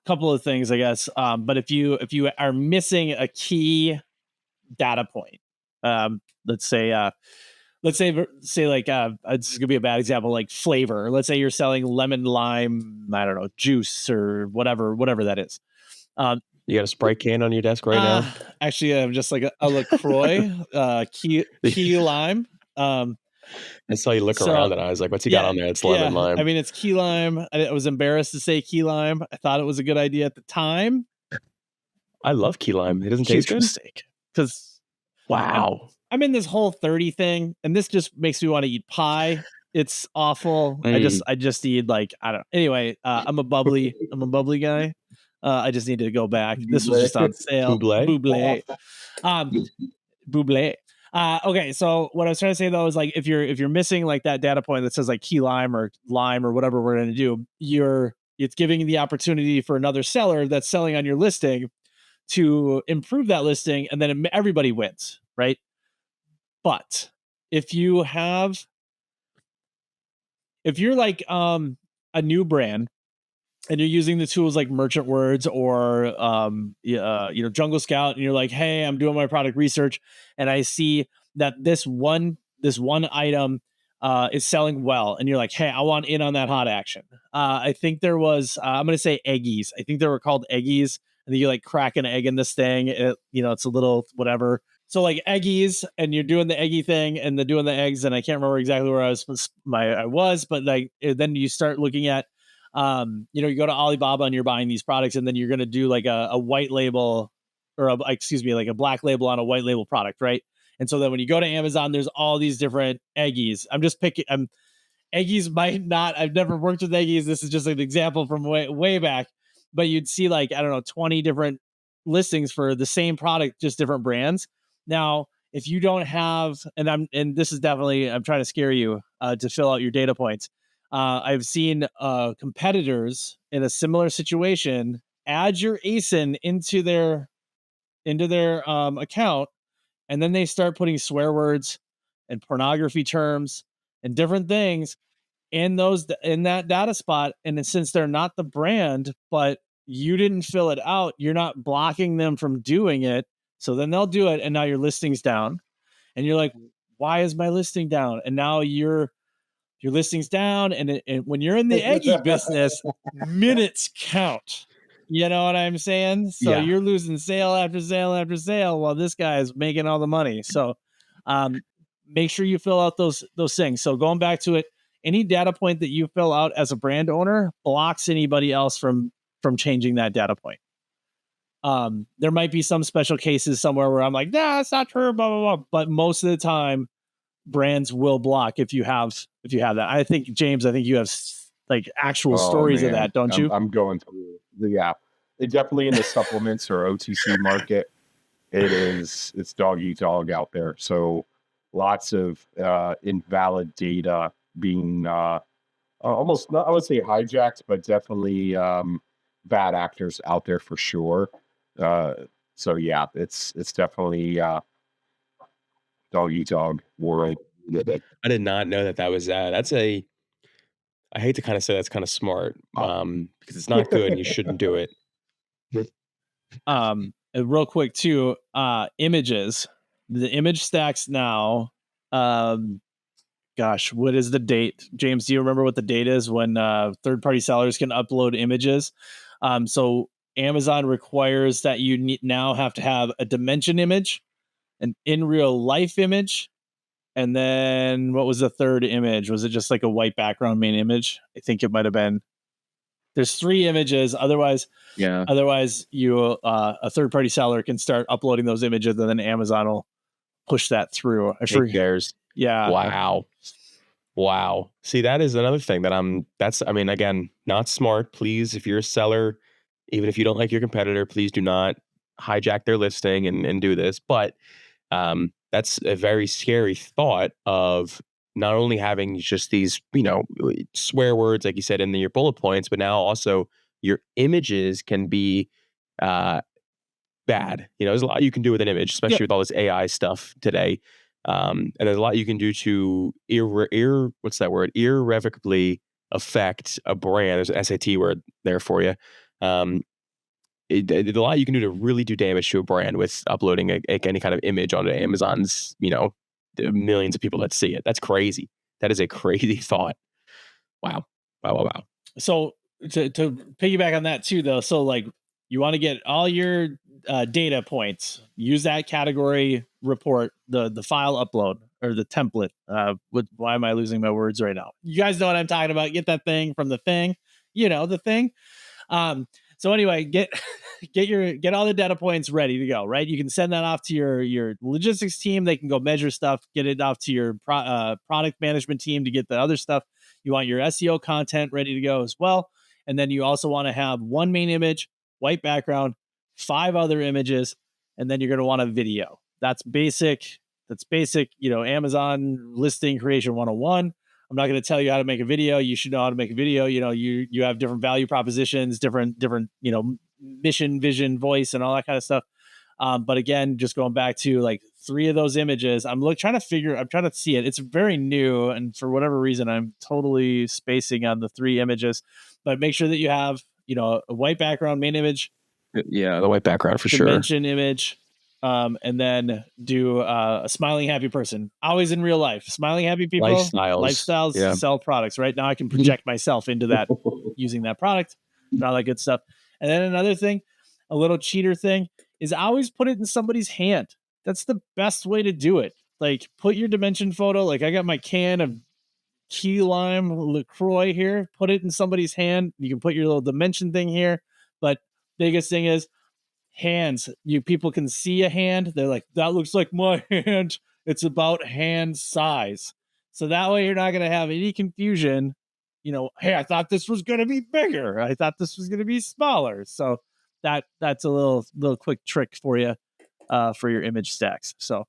couple of things, I guess. But if you are missing a key data point, let's say say like this is gonna be a bad example, like flavor. Let's say you're selling lemon lime, I don't know, juice or whatever that is. Um, You got a Sprite can on your desk right now? Actually, I'm just like a LaCroix, key lime. I saw you look So, around and I was like, what's he got on there? It's lemon lime. I mean, it's key lime. I was embarrassed to say key lime. I thought it was a good idea at the time. I love key lime. It doesn't Huge taste good. mistake. Because Wow. I'm in this whole 30 thing, and this just makes me want to eat pie. It's awful. I just need like, I don't know. Anyway, I'm a bubbly guy. I just need to go back. This was just on sale. Buble. Buble. Okay, so what I was trying to say though is like if you're missing like that data point that says like key lime or whatever we're going to do, it's giving you the opportunity for another seller that's selling on your listing to improve that listing, and then everybody wins, right? But if you're like a new brand and you're using the tools like Merchant Words or Jungle Scout, and you're like, hey, I'm doing my product research and I see that this one item is selling well, and you're like, hey, I want in on that hot action. I think there was I'm gonna say Eggies. I think they were called Eggies, and then you like crack an egg in this thing. It's a little whatever. So like Eggies, and you're doing the eggy thing and doing the eggs, and I can't remember exactly where I was, but like then you start looking at you go to Alibaba and you're buying these products, and then you're going to do like a white label or like a black label on a white label product, right? And so then when you go to Amazon, there's all these different Eggies. Eggies might not, I've never worked with Eggies. This is just an example from way back, but you'd see like, I don't know, 20 different listings for the same product, just different brands. Now, if you don't have, and this is definitely, I'm trying to scare you to fill out your data points. I've seen competitors in a similar situation add your ASIN into their account, and then they start putting swear words and pornography terms and different things in that data spot. And since they're not the brand, but you didn't fill it out, you're not blocking them from doing it. So then they'll do it, and now your listing's down, and you're like, why is my listing down? And now your listing's down, and when you're in the Eggie business, minutes count. You know what I'm saying? So you're losing sale after sale after sale while this guy is making all the money. So make sure you fill out those things. So going back to it, any data point that you fill out as a brand owner blocks anybody else from changing that data point. There might be some special cases somewhere where I'm like, nah, that's not true, blah, blah, blah. But most of the time, brands will block if you have that. I think, James, you have like actual stories of that, don't you? I'm going through it definitely in the supplements or OTC market. It's dog eat dog out there. So lots of invalid data being almost not, I would say hijacked, but definitely bad actors out there for sure. So yeah, it's definitely dog eat dog world. I did not know that was that's I hate to kind of say that's kind of smart because it's not good and you shouldn't do it. Real quick too, images, the image stacks now. Gosh, what is the date? James, do you remember what the date is when third-party sellers can upload images? So Amazon requires that you now have to have a dimension image, an in real life image, and then what was the third image? Was it just like a white background main image? I think it might have been. There's 3 images. Otherwise, you a third-party seller can start uploading those images, and then Amazon will push that through. Theirs. Yeah. Wow. See, that is another thing that again, not smart. Please, if you're a seller, even if you don't like your competitor, please do not hijack their listing and do this. But that's a very scary thought of not only having just these, swear words, like you said, in your bullet points, but now also your images can be bad. There's a lot you can do with an image, especially with all this AI stuff today. And there's a lot you can do to irrevocably affect a brand. There's an SAT word there for you. there's a lot you can do to really do damage to a brand with uploading any kind of image onto Amazon's, the millions of people that see it. That's crazy. That is a crazy thought. Wow. Wow. So to piggyback on that too, though, so like you want to get all your data points, use that category report, the file upload or the template. Why am I losing my words right now? You guys know what I'm talking about. Get that thing from the thing, the thing. So anyway, get all the data points ready to go, right? You can send that off to your logistics team. They can go measure stuff, get it off to your product management team to get the other stuff. You want your SEO content ready to go as well. And then you also want to have one main image, white background, 5 other images, and then you're going to want a video. That's basic, Amazon listing creation 101. I'm not going to tell you how to make a video. You should know how to make a video. You have different value propositions, different, mission, vision, voice, and all that kind of stuff. But again, just going back to like 3 of those images, I'm trying to see it. It's very new. And for whatever reason, I'm totally spacing on the 3 images, but make sure that you have, a white background, main image. Yeah. The white background for sure. Dimension image. And then do a smiling, happy person. Always in real life. Smiling, happy people. Lifestyles sell products. Right now I can project myself into that using that product and all that good stuff. And then another thing, a little cheater thing, is always put it in somebody's hand. That's the best way to do it. Like put your dimension photo. Like I got my can of key lime LaCroix here. Put it in somebody's hand. You can put your little dimension thing here. But biggest thing is hands. People can see a hand. They're like, that looks like my hand. It's about hand size. So that way you're not going to have any confusion. Hey, I thought this was going to be bigger. I thought this was going to be smaller. So that's a little quick trick for you for your image stacks. So